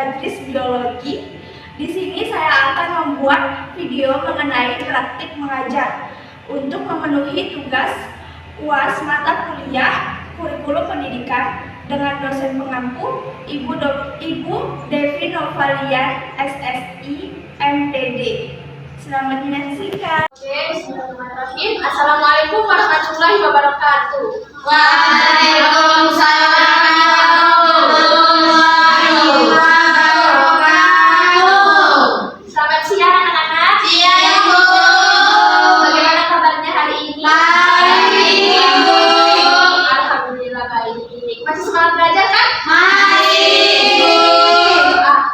Badris Biologi. Di sini saya akan membuat video mengenai praktik mengajar untuk memenuhi tugas UAS mata kuliah kurikulum pendidikan dengan dosen pengampu Ibu Devi Novalian SSI MPD. Selamat menyaksikan. Oke, bismillahirrahmanirrahim. Assalamualaikum warahmatullahi wabarakatuh. Waalaikumsalam warahmatullahi wabarakatuh. Selamat siang anak-anak. Siang, Bu. Bagaimana kabarnya hari ini? Baik, Bu. Alhamdulillah baik. Masih semangat belajar kan? Baik, Bu.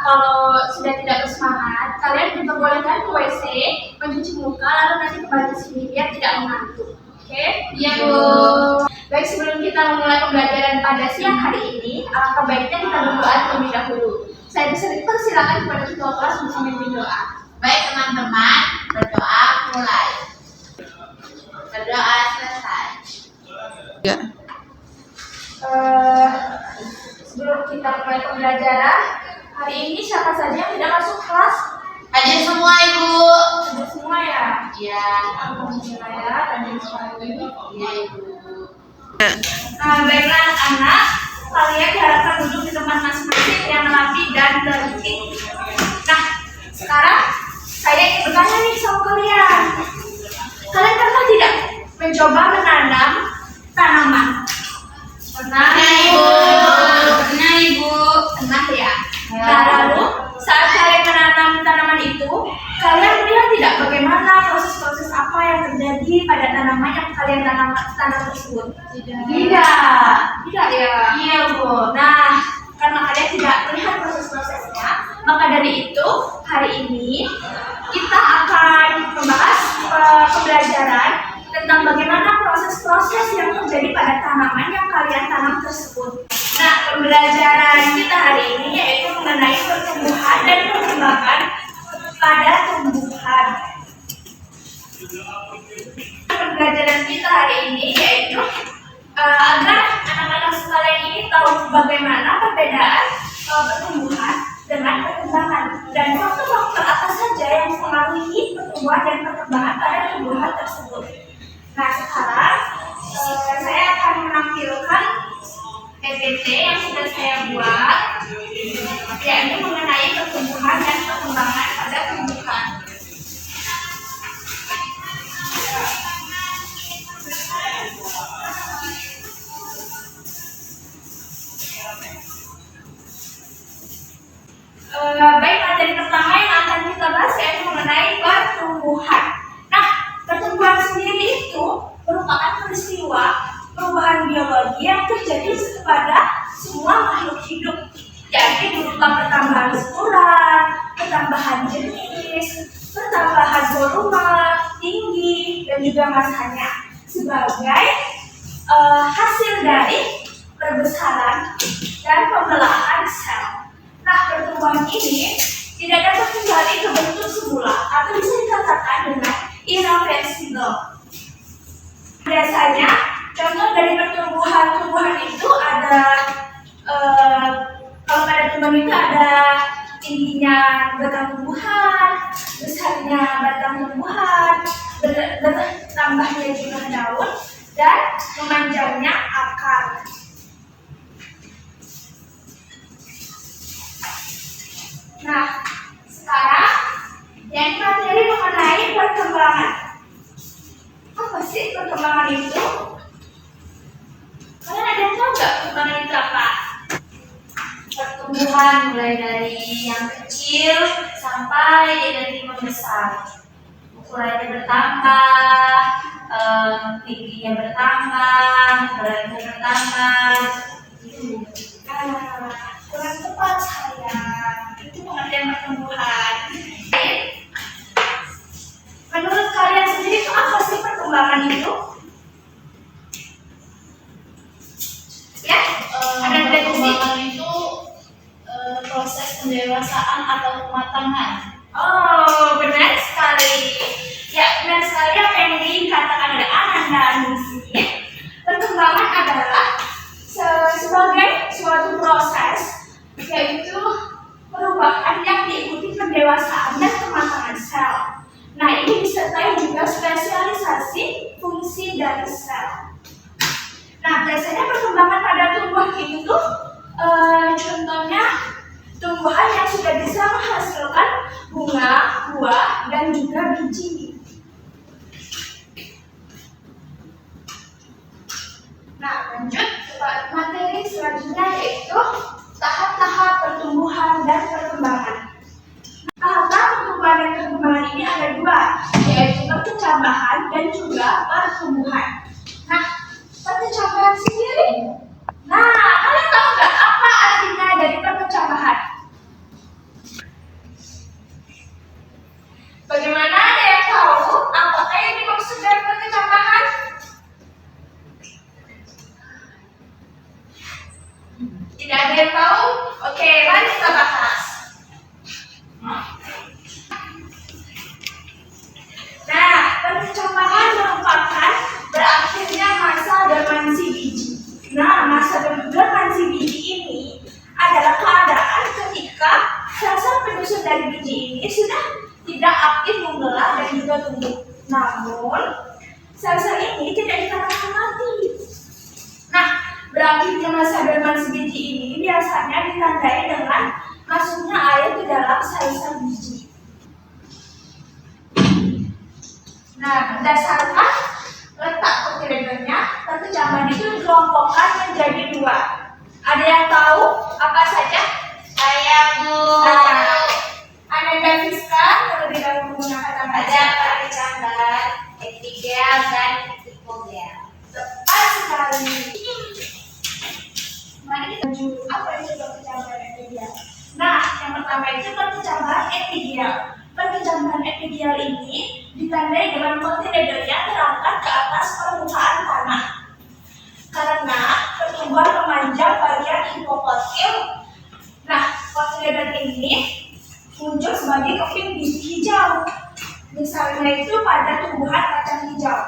Kalau sudah tidak bersemangat, kalian diperbolehkan ke WC, mencuci muka, lalu nanti kembali ke sini biar tidak mengantuk. Oke? Iya, Bu. Baik, sebelum kita memulai pembelajaran pada siang hari ini, alangkah baiknya kita berdoa terlebih dahulu. Saya persilakan kepada ketua kelas untuk memimpin doa. Baik, teman-teman, berdoa mulai. Berdoa selesai. Sebelum kita mulai pembelajaran, hari ini siapa saja yang tidak masuk kelas? Hadir semua, Ibu. Sudah semua ya? Iya. Alhamdulillah ya, hadir sekali. Iya, Ibu. Baiklah anak-anak, kalian diharapkan duduk di tempat masing-masing yang rapi dan tertib. Nah, sekarang saya ingin bertanya nih sama kalian. Kalian pernah tidak mencoba menanam tanaman? Pernah? Iya, Ibu. Pernah, Ibu. Pernah ya? Nah, lalu saat kalian menanam tanaman itu, kalian melihat tidak bagaimana proses-proses apa yang terjadi pada tanaman yang kalian tanam tersebut? Tidak ya? Iya, Bu. Nah, karena kalian tidak melihat proses-prosesnya, maka dari itu hari ini kita akan membahas pembelajaran tentang bagaimana proses-proses yang terjadi pada tanaman yang kalian tanam tersebut. Nah, pembelajaran kita hari ini yaitu mengenai pertumbuhan dan perkembangan pada tumbuhan. Pembelajaran kita hari ini yaitu agar anak-anak sekalian ini tahu bagaimana perbedaan pertumbuhan dengan perkembangan dan faktor-faktor apa saja yang mempengaruhi pertumbuhan dan perkembangan pada tumbuhan tersebut. Nah, sekarang saya akan menampilkan PPT yang sudah saya buat, yaitu mengenai pertumbuhan dan perkembangan pada tumbuhan. Baik, materi pertama yang akan kita bahas yaitu mengenai pertumbuhan. Nah, pertumbuhan sendiri itu merupakan peristiwa perubahan biologi yang terjadi pada semua makhluk hidup, yaitu berupa pertambahan sporan, pertambahan jenis, pertambahan volume, tinggi, dan juga masanya sebagai hasil dari perbesaran dan pembelahan sel. Nah, pertumbuhan ini tidak dapat kembali ke bentuk semula atau bisa dikatakan dengan irreversible. Biasanya, contoh dari tumbuhan itu ada kalau pada tumbuhan itu ada tingginya batang tumbuhan, besarnya batang tumbuhan, bertambahnya jumlah daun, dan memanjangnya akar. Nah, sekarang yang materi mengenai perkembangan. Apa sih perkembangan itu? Kalian ada yang tahu nggak perkembangan itu apa? Pertumbuhan mulai dari yang kecil sampai dia nanti membesar. Ukurannya bertambah, tingginya bertambah, beratnya bertambah. Kurang tepat saya. Itu pengertian pertumbuhan. Menurut kalian sendiri itu apa sih perkembangan itu? Ya, ada definisi. Perkembangan itu proses pendewasaan atau kematangan. Oh, benar sekali. Ya, benar sekali apa yang dikatakan oleh Ananda di sini. Perkembangan adalah sebagai suatu proses, yaitu ini disertai juga spesialisasi fungsi dari sel. Nah, biasanya perkembangan pada tumbuhan itu contohnya tumbuhan yang sudah bisa menghasilkan bunga, buah, dan juga biji. Nah, lanjut ke materi selanjutnya yaitu tahap-tahap pertumbuhan dan perkembangan. Tahap-tahap pertumbuhan dan perkembangan ini ada dua, yaitu perkecambahan dan juga pertumbuhan. Nah, perkecambahan sendiri. Nah, kalian tahu nggak apa artinya dari perkecambahan? Bagaimana, ada yang tahu apakah yang dimaksud dari perkecambahan? Tidak ada yang tahu? Oke, mari kita bahas. Nah, perkecambahan merupakan berakhirnya masa dormansi biji. Nah, masa dormansi biji ini adalah keadaan ketika sel-sel penyusun dari biji ini sudah tidak aktif membelah dan juga tumbuh. Namun, sel-sel ini tidak dikatakan mati. Nah, berakhirnya masa dormansi biji ini biasanya ditandai dengan masuknya air ke dalam sel-sel biji. Nah, berdasarkan letak kotiledonnya, perkecambahan itu dikelompokkan menjadi dua. Ada yang tahu apa saja? Saya Bu. Ana dan Rizka terlebih dahulu menggunakan nama Ada perkecambahan epigel dan hipogel. tepat sekali. Mari kita lanjut. Apa itu perkecambahan epigel? Nah, yang pertama itu perkecambahan epigel. Perkecambahan epigel ini ditandai dengan kotiledon yang terangkat ke atas permukaan tanah. Karena pertumbuhan memanjang bagian hipokotil. Nah, kotiledon ini muncul sebagai keping biji hijau. Misalnya itu pada tumbuhan kacang hijau.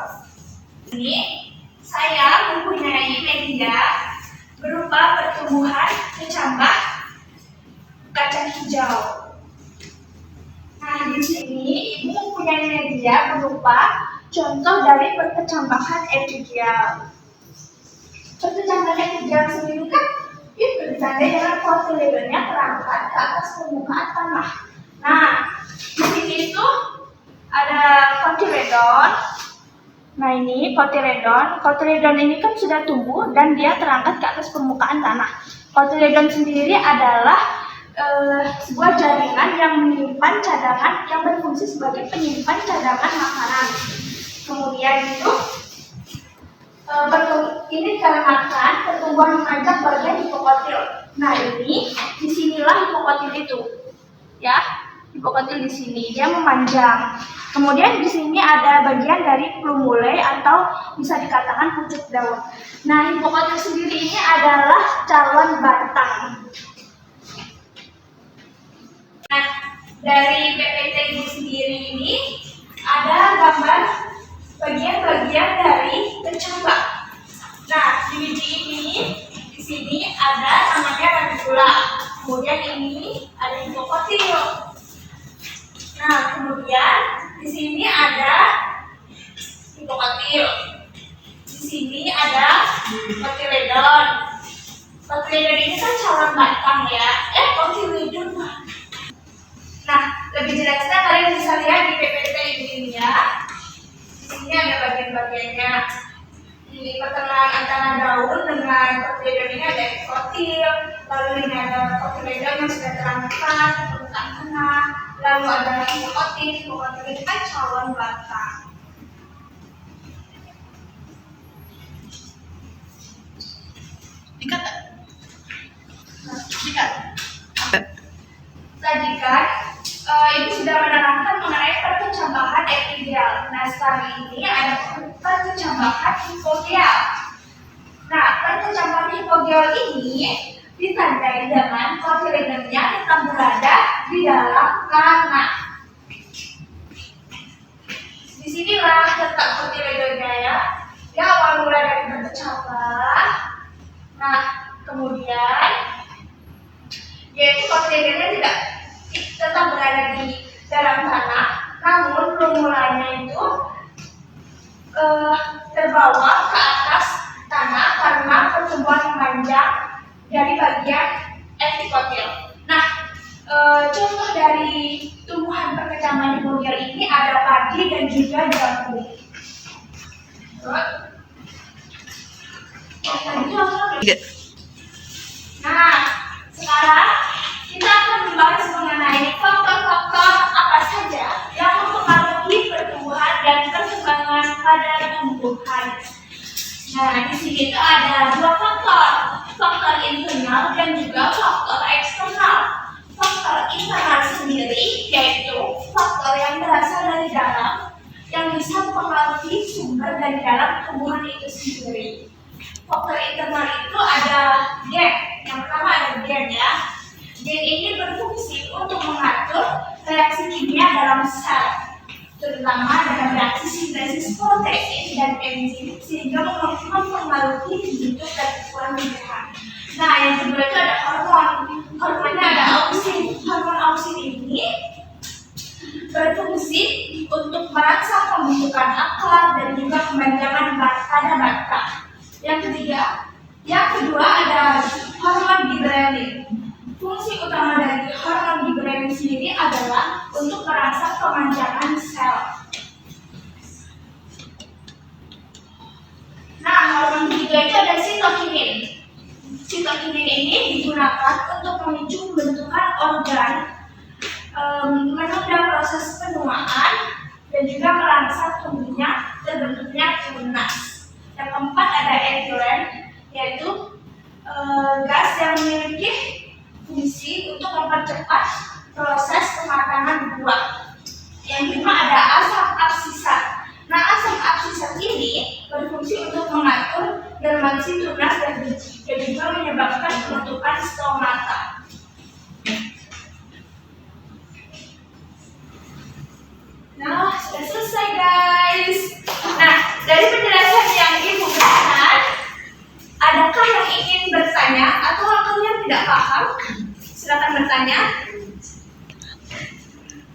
Ini saya mempunyai media berupa pertumbuhan kecambah kacang hijau. Nah, di sini ibu mempunyai media berupa contoh dari perkecambahan epigel. Perkecambahan epigel sendiri kan itu ditandai dengan kotiledonnya terangkat ke atas permukaan tanah. Nah, di sini itu ada kotiledon. Nah, ini kotiledon. Kotiledon ini kan sudah tumbuh dan dia terangkat ke atas permukaan tanah. Kotiledon sendiri adalah sebuah jaringan yang menyimpan cadangan, yang berfungsi sebagai penyimpan cadangan makanan. Kemudian itu ini dikarenakan pertumbuhan memanjang bagian hipokotil. Nah, ini disinilah hipokotil itu, ya, hipokotil di sini dia memanjang. Kemudian di sini ada bagian dari plumule atau bisa dikatakan pucuk daun. Nah, hipokotil sendiri ini adalah calon batang. Nah, dari PPT ini sendiri ini ada gambar bagian-bagian dari kecambah. Nah, di biji ini di sini ada namanya radikula. Kemudian ini ada hipokotil. Nah, kemudian di sini ada hipokotil. Di sini ada kotiledon. Kotiledon ini kan calon batang ya. Kotiledon. Nah, lebih jelasnya kalian bisa lihat di PPT ini ya. Di sini ada bagian-bagiannya. Di pertengahan antara daun dengan kotiledon ini ada kotil, lalu ini ada kotiledon yang sudah terangkat ke permukaan tanah, lalu ada hipokotil. Hipokotil ini kan calon batang. Dikat. Tadi kan ibu sudah menerangkan mengenai perkecambahan epigel. Nah, sekarang ini ada perkecambahan hipogel. Nah, perkecambahan hipogel ini ditandai dengan kotiledonnya tetap berada di dalam tanah. Disinilah letak kotiledonnya ya. Dia awal mula dari berkecambah. Nah, kemudian yaitu kotiledonnya tidak tetap berada di dalam tanah, namun plumulanya contoh dari tumbuhan berkecambar epigel ini ada padi dan juga jagung. Nah, sekarang kita akan membahas mengenai faktor-faktor apa saja yang mempengaruhi pertumbuhan dan perkembangan pada tumbuhan. Nah, di sini tuh ada dua faktor, faktor internal dan juga faktor eksternal. Faktor internal sendiri yaitu faktor yang berasal dari dalam yang bisa mempengaruhi sumber dari dalam tumbuhan itu sendiri. Faktor internal itu ada gen. Yang pertama ada gen ya. Gen ini berfungsi untuk mengatur reaksi kimia dalam sel, terutama dalam reaksi sintesis protein dan enzim sehingga mempengaruhi bentuk dan ukuran tumbuhan. Nah, yang kedua itu ada hormon. Hormonnya ada auksin. Hormon auksin ini berfungsi untuk merangsang pembentukan akar dan juga kemanjangan pada batang. Yang kedua ada hormon giberelin. Fungsi utama dari hormon giberelin sendiri adalah untuk merangsang pemanjangan sel. Nah, hormon ketiga itu ada sitokinin. Sitokinin ini digunakan untuk memicu pembentukan organ, menunda proses penuaan, dan juga merangsang tumbuhnya terbentuknya tunas. Yang keempat ada etilen, yaitu gas yang memiliki fungsi untuk mempercepat proses pematangan buah. Yang kelima ada asam absisat. Nah, asam absisat ini berfungsi untuk mengatur germinasi tunas dan juga menyebabkan pembentukan stomata. Nah, sudah selesai guys. Nah, dari penjelasan yang Ibu berikan, adakah yang ingin bertanya atau kalian tidak paham? Silakan bertanya.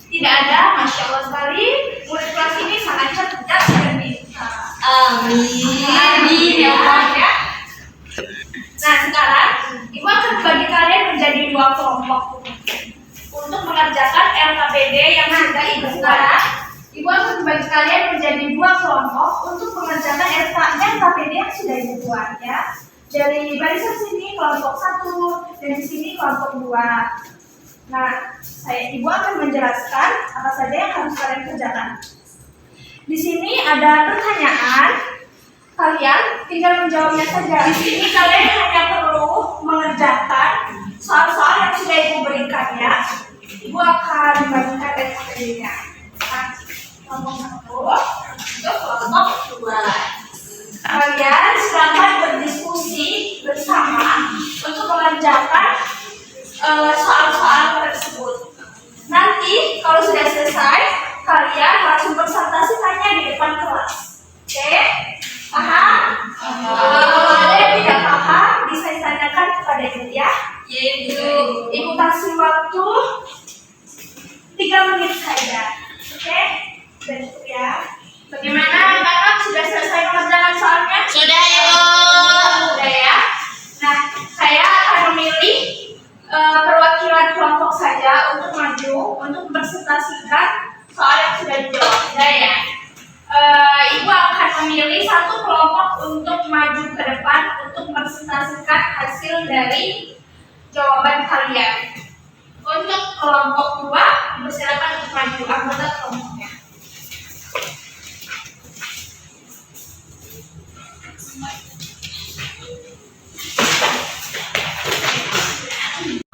Tidak ada, Masya Allah sekali. Murid kelas ini sangat cerdas dan pintar. Amin. Ya, ya. Nah, sekarang Ibu akan bagi kalian menjadi dua kelompok untuk mengerjakan LKPD yang sudah Ibu buat. Ibu akan membagi kalian menjadi dua kelompok untuk mengerjakan LKPD yang sudah Ibu buat ya. Dari barisan sini kelompok 1 dan di sini kelompok 2. Nah, Ibu akan menjelaskan apa saja yang harus kalian kerjakan. Di sini ada pertanyaan, kalian tinggal menjawabnya saja. Di sini kalian hanya perlu mengerjakan soal-soal yang sudah Ibu berikan ya. Ibu akan membagikan LKPD-nya. Kelompok 1 untuk kelompok 2. Kalian silakan berdiskusi bersama untuk mengerjakan soal-soal tersebut. Nanti kalau sudah selesai, kalian langsung presentasikannya di depan kelas. Oke? Paham? Kalau ada yang tidak paham, bisa ditanyakan kepada Ibu ya. Ibu kasih waktu 3 menit saja. Oke? Sudah cukup ya. Bagaimana Bapak sudah selesai mengerjakan soalnya? Sudah, Ibu. Sudah ya. Nah, saya akan memilih perwakilan kelompok saja untuk maju untuk mempresentasikan soal yang sudah dijawab. Sudah ya. Ibu akan memilih satu kelompok untuk maju ke depan untuk mempresentasikan hasil dari jawaban kalian. Untuk kelompok 2, Ibu silakan untuk maju anggota kelompoknya.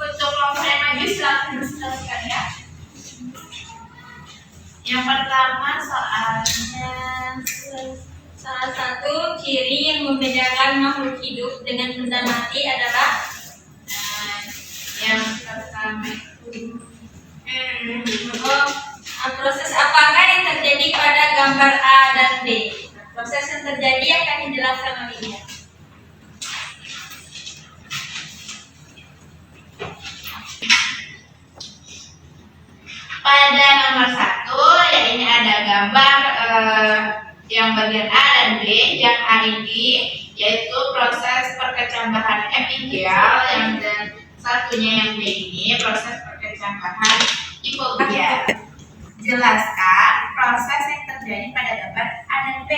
Untuk kelompok yang maju silakan presentasikan ya. Yang pertama soalnya salah satu ciri yang membedakan makhluk hidup dengan benda mati adalah yang pertama itu proses apakah yang terjadi pada gambar A dan B. Proses yang terjadi akan dijelaskan oleh dia. Pada nomor 1, ya ini ada gambar yang bagian A dan B. Yang A ini yaitu proses perkecambahan epigel, yang dan satunya yang B ini proses perkecambahan percambahan hipogeal. Jelaskan proses yang terjadi pada gambar A dan B.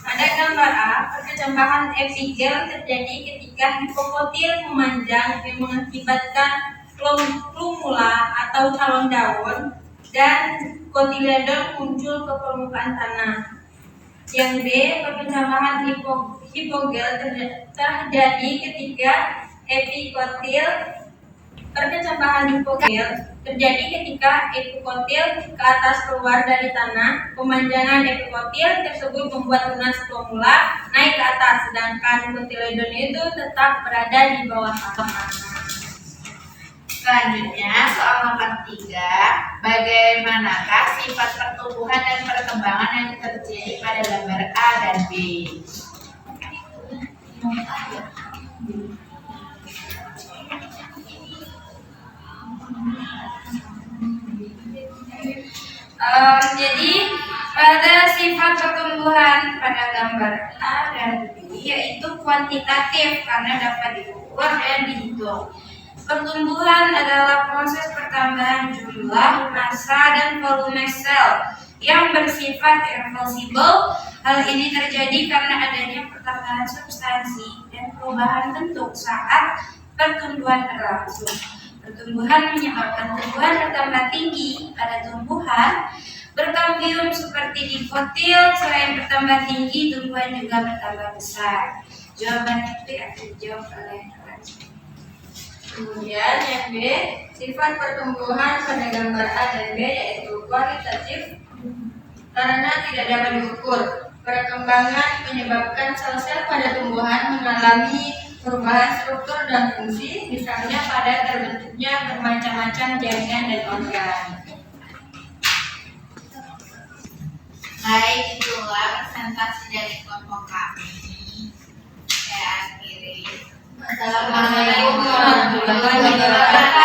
Pada gambar A, perkecambahan epigel terjadi ketika hipokotil memanjang yang mengakibatkan plumula atau calon daun dan kotiledon muncul ke permukaan tanah. Yang B, perkecambahan hipogel terjadi ketika epikotil terjadi ketika epikotil ke atas keluar dari tanah. Pemanjangan epikotil tersebut membuat tunas plumula naik ke atas, sedangkan kotiledon itu tetap berada di bawah tanah. Selanjutnya, soal nomor 3, bagaimanakah sifat pertumbuhan dan perkembangan yang terjadi pada gambar A dan B? Jadi pada sifat pertumbuhan pada gambar A dan B yaitu kuantitatif karena dapat diukur dan dihitung. Pertumbuhan adalah proses pertambahan jumlah, massa, dan volume sel yang bersifat irreversible. Hal ini terjadi karena adanya pertambahan substansi dan perubahan bentuk saat pertumbuhan berlangsung. Pertumbuhan menyebabkan tumbuhan bertambah tinggi pada tumbuhan berkambium seperti dikotil. Selain bertambah tinggi, tumbuhan juga bertambah besar. Jawaban itu akan dijawab oleh Rajin. Kemudian yang B, sifat pertumbuhan pada gambar A dan B yaitu kualitatif karena tidak dapat diukur. Perkembangan menyebabkan sel-sel pada tumbuhan mengalami perubahan struktur dan fungsi, misalnya pada terbentuknya bermacam-macam jaringan dan organ. Baik, itulah presentasi dari kelompok kami. Saya akhiri. Assalamualaikum warahmatullahi wabarakatuh.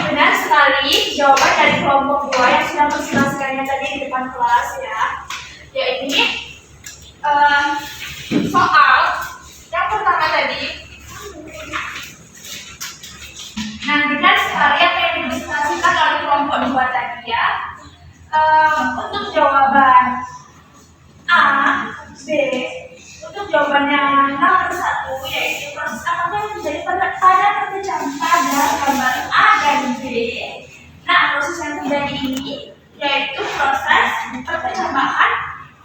Benar sekali jawaban dari kelompok 2 yang sudah menjelaskannya tadi di depan kelas ya. Yaitu soal yang pertama tadi. Nah, benar sekali apa yang dipresentasikan oleh kelompok 2 tadi ya. Untuk jawaban A, B, untuk jawabannya nomor 1 yaitu proses apakah yang terjadi pada gambar A dan B. Nah, proses yang terjadi ini yaitu proses perkecambahan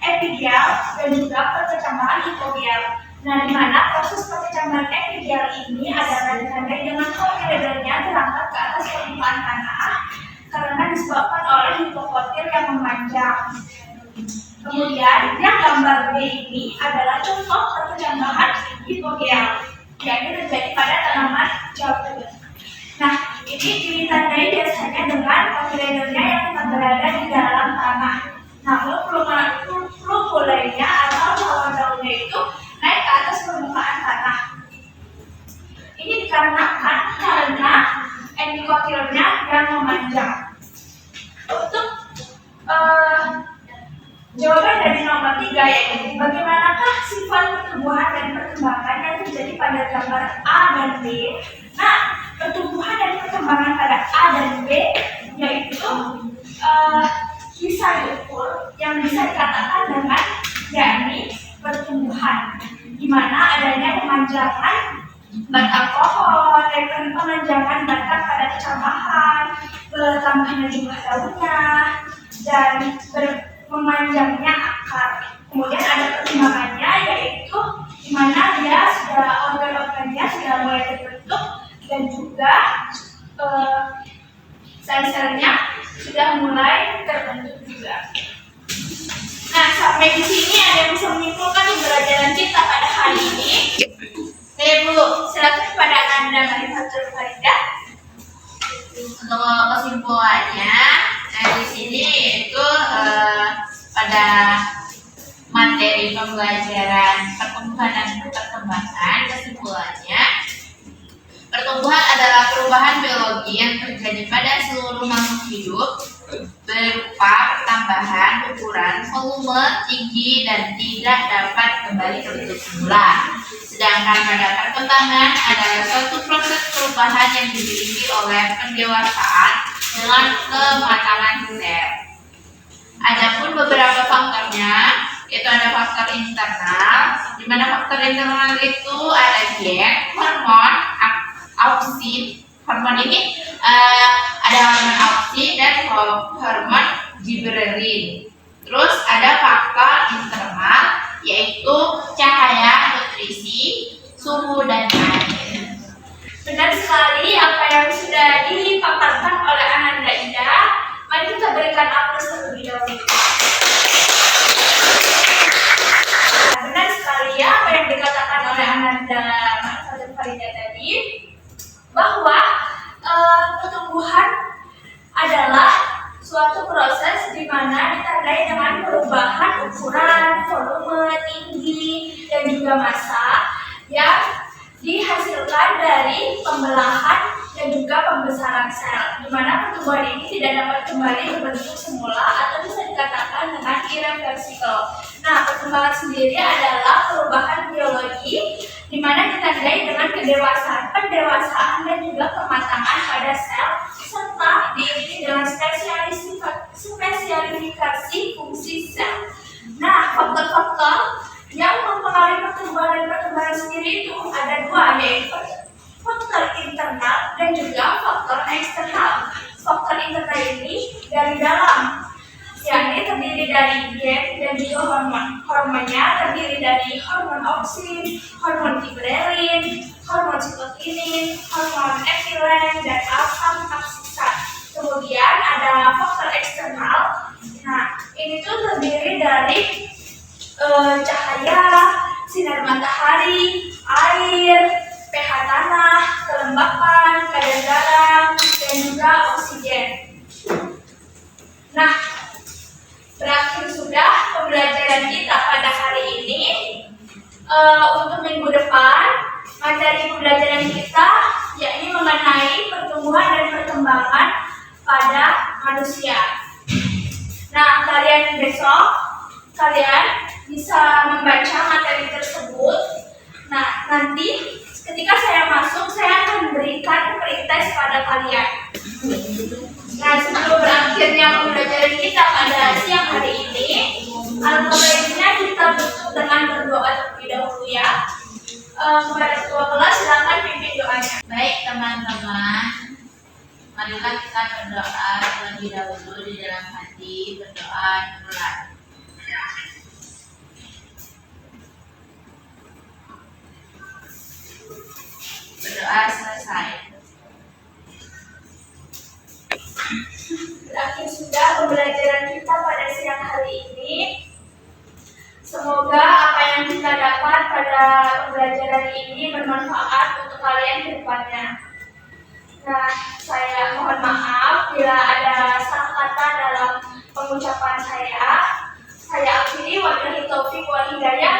epigel dan juga perkecambahan hipogel. Nah, di mana proses perkecambahan epigel ini adalah ditandai dengan kotiledonnya terangkat ke atas permukaan tanah karena disebabkan oleh hipokotil yang memanjang. Kemudian yang gambar B ini adalah contoh perkecambahan hipogel yang terjadi pada tanaman jambu. Nah, ini ditandai biasanya dengan kotiledonnya yang tetap berada di dalam tanah. Namun plumulanya atau calon daunnya itu naik ke atas permukaan tanah. Ini dikarenakan karena epikotilnya yang memanjang. Untuk jawaban dari nomor 3 yaitu bagaimanakah sifat pertumbuhan dan perkembangan yang terjadi pada gambar A dan B. Nah, pertumbuhan dan perkembangan pada A dan B yaitu bisa diukur yang bisa dikatakan dengan yakni pertumbuhan, di mana adanya pemanjangan batang pohon, pemanjangan batang pada kecambahan, bertambahnya jumlah daunnya, dan memanjangnya akar. Kemudian ada perkembangannya yaitu di mana dia sudah organ-organnya sudah mulai terbentuk dan juga sel-selnya sudah mulai terbentuk juga. Nah, sampai di sini ada yang bisa menyimpulkan pembelajaran kita pada hari ini. Saya Bu, silakan kepada Anda Marifatul Faridah. Untuk kesimpulannya, di sini itu pada materi pembelajaran pertumbuhan dan perkembangan, kesimpulannya pertumbuhan adalah perubahan biologi yang terjadi pada seluruh makhluk hidup berupa tambahan ukuran, volume, tinggi, dan tidak dapat kembali terbentuk. jumlah. Sedangkan pada perkembangan adalah suatu proses perubahan yang dimiliki oleh pendewasaan dengan kematangan sel. Adapun beberapa faktornya, yaitu ada faktor internal, di mana faktor internal itu ada gen, hormon, auksin. Hormon ini ada hormon auksin dan hormon gibberellin. Terus ada faktor internal, yaitu cahaya, nutrisi, suhu, dan air. Benar sekali apa yang sudah dipaparkan oleh Ananda Indah. Mari kita berikan aplaus terlebih dahulu. Benar sekali ya apa yang dikatakan oleh Ananda Farida tadi, bahwa pertumbuhan adalah suatu proses di mana ditandai dengan perubahan ukuran, volume, tinggi, dan juga massa yang dihasilkan dari pembelahan dan juga pembesaran sel, di mana pertumbuhan ini tidak dapat kembali berbentuk semula atau bisa dikatakan dengan irreversible. Nah, perkembangan sendiri adalah perubahan biologi di mana ditandai dengan kedewasaan, pendewasaan, dan juga kematangan pada sel, serta diiringi dengan spesialifikasi fungsi sel. Nah, faktor-faktor yang mempengaruhi pertumbuhan dan perkembangan sendiri itu ada dua, yaitu faktor internal dan juga faktor eksternal. Faktor internal ini dari dalam, yakni terdiri dari gen dan juga hormon. Hormonnya terdiri dari hormon auksin, hormon gibberellin, hormon sitokinin, hormon etilen, dan asam absisat. Kemudian ada faktor eksternal. Nah, ini tuh terdiri dari cahaya, sinar matahari, air, pH tanah, kelembapan, kadar garam, dan juga oksigen. Nah, berakhir sudah pembelajaran kita pada hari ini. Untuk minggu depan, materi pembelajaran kita yakni mengenai pertumbuhan dan perkembangan pada manusia. Nah, kalian bisa membaca materi tersebut. Nah, nanti ketika saya masuk, saya akan memberikan pretest pada kalian. Nah, sebelum berakhirnya pembelajaran kita pada siang hari ini, alangkah baiknya kita tutup dengan berdoa terlebih dahulu ya. Kepada ketua kelas, silakan pimpin doanya. Baik teman-teman, marilah kita berdoa terlebih dahulu di dalam hati, berdoa mulai. Berdoa selesai. Berakhir sudah pembelajaran kita pada siang hari ini. Semoga apa yang kita dapat pada pembelajaran ini bermanfaat untuk kalian ke depannya. Nah, saya mohon maaf bila ada salah kata dalam pengucapan saya. Saya akhiri, wabillahi taufiq wal hidayah.